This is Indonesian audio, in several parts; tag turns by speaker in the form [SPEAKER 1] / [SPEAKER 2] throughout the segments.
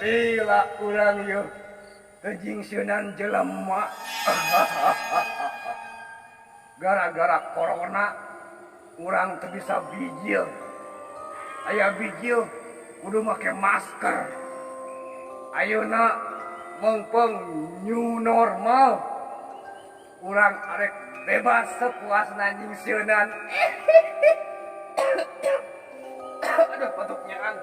[SPEAKER 1] Lila urang yuk kejing sunan jelema. Gara-gara corona urang teu bisa bijil. Aya bijil kudu make masker. Ayeuna mengpeng new normal. Urang arek bebas sepuasna jeung sunan. Aduh batuknya an.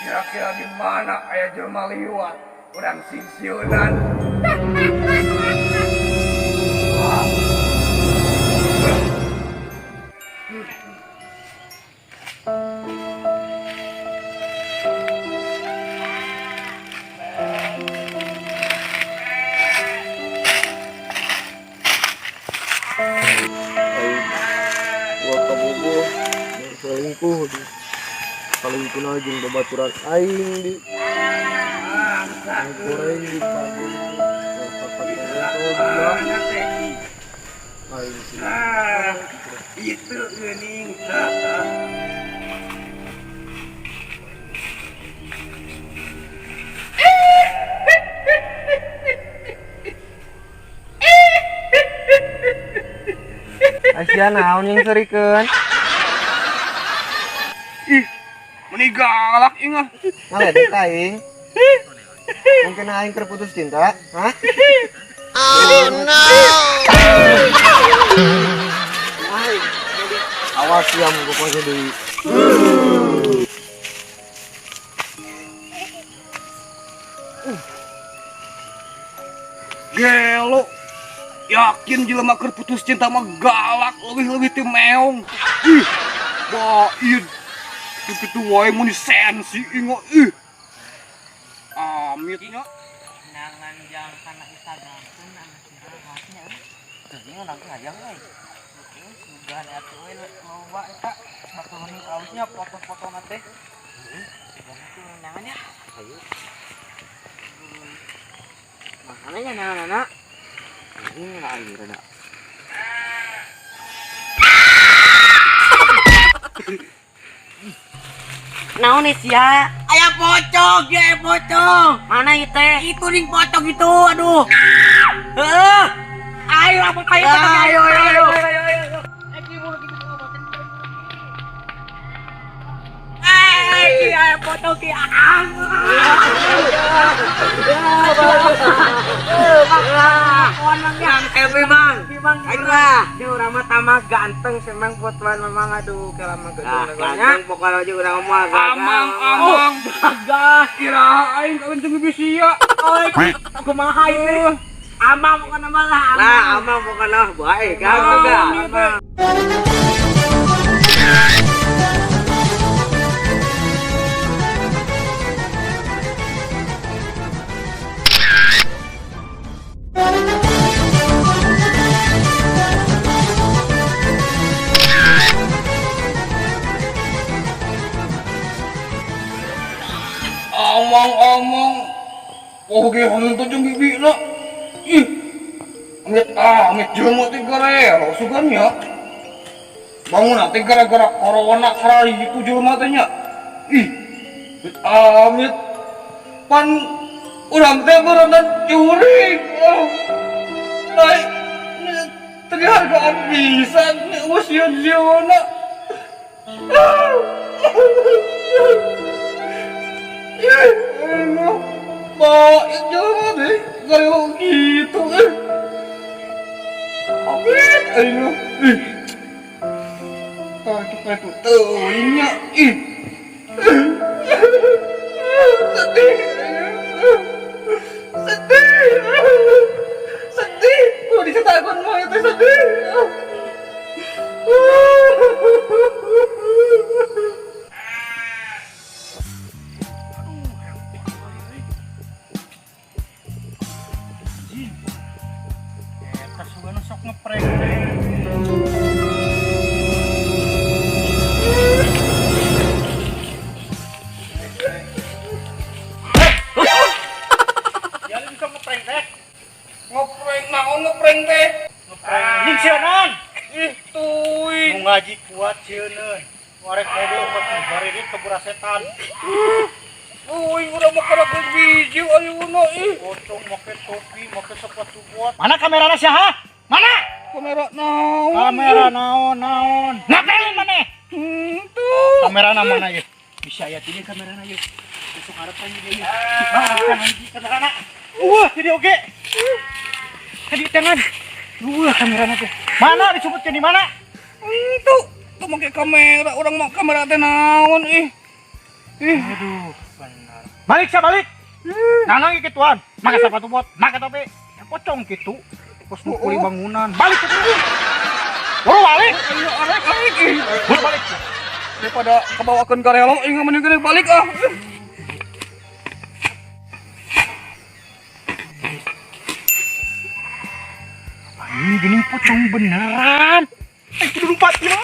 [SPEAKER 1] Kira-kira di mana aya jelema liwat urang singsieunan.
[SPEAKER 2] Selingkuh di selingkuh aja jeung babaturan aing di goreng di pagi
[SPEAKER 1] Itu geuning.
[SPEAKER 2] Asian naon yang serikeun
[SPEAKER 1] Ih, meni galak ingat.
[SPEAKER 2] ngaledek aing mungkin aing terputus cinta hah
[SPEAKER 3] Oh no.
[SPEAKER 2] awas ya mau pokoknya deui
[SPEAKER 1] Gelo. Yakin jelema keur putus cinta mah galak leuwih-leuwih ti meong. Ih, baid. Kitu wae mun sensi ingo. Ih. Amitnya.
[SPEAKER 4] Nangan jang kana Instagram pun anak sirawatnya. Teuing urang ngajang we. Sugan atuh we loba eta bakal mending kausnya foto-foto na teh. Itu nangan ya. Ayo. Makanya nangan-nangan. Ini lagi rada. Naon sia? Aya pocong, ge pocong. Mana ieu teh? Itu ning pocong itu, aduh. Heeh. Ayo apa kayak ayo. Aya pocong ki. Dia urang mah tamah ganteng semang fotoan memang aduh kela mah ganteng pokoknya aja urang mah amang gagah kirain kawin teu bibisia kumaha ieu amang pokona mah lah amang pokona bae gagah
[SPEAKER 1] Omong-omong, oge hantu jeung bibina. Ih, amit jelema teh garero sugan ya. Bangun teh gara-gara corona karali itu jelema teh nya. Ih, amit pan urang teh berenang curig. Naik tadi hargaan bisa nih usia-usiana. Enak, baik jalan deh, kayak gitu Amit, enak, kita tuh nya, sedih, kalau diceritakan mah itu sedih. Sok ngeprank Jadi bisa ngeprank teh. Ngeprank naon ngeprank teh? Ngeprank ningseunan. ih tuing.
[SPEAKER 3] Nu ngaji kuat ceuneun. Warek mobil pati barerit kebura setan.
[SPEAKER 1] Tuing udah mau kada biji ayeuna ih.
[SPEAKER 3] Pocong make topi, make sepatu bot.
[SPEAKER 2] Mana kamerana sih ha? Mana?
[SPEAKER 1] Kamera naon?
[SPEAKER 2] Kamera naon. Ngapain maneh?
[SPEAKER 1] Tuh.
[SPEAKER 2] Kamerana mana ye? Bisa ya ini kamerana ye. Besok harapan ye. Kamerana. Jadi oke. Tadi tangan. Kamerana teh. Mana disebutkeun di mana?
[SPEAKER 1] Tuh make kamera, orang mah kamera teh naon ih.
[SPEAKER 2] Aduh, benar. Balik sa balik. Nanang gituan. Make sepatu bot, make topi. Pocong gitu. Pos mukuli bangunan. Balik ke dulu. Buru balik.
[SPEAKER 1] Ayo arek ih.
[SPEAKER 2] Buru balik.
[SPEAKER 1] Daripada kebawakeun karelo ing mending balik ah.
[SPEAKER 2] Ini gini pocong beneran. Ayo lupa ya.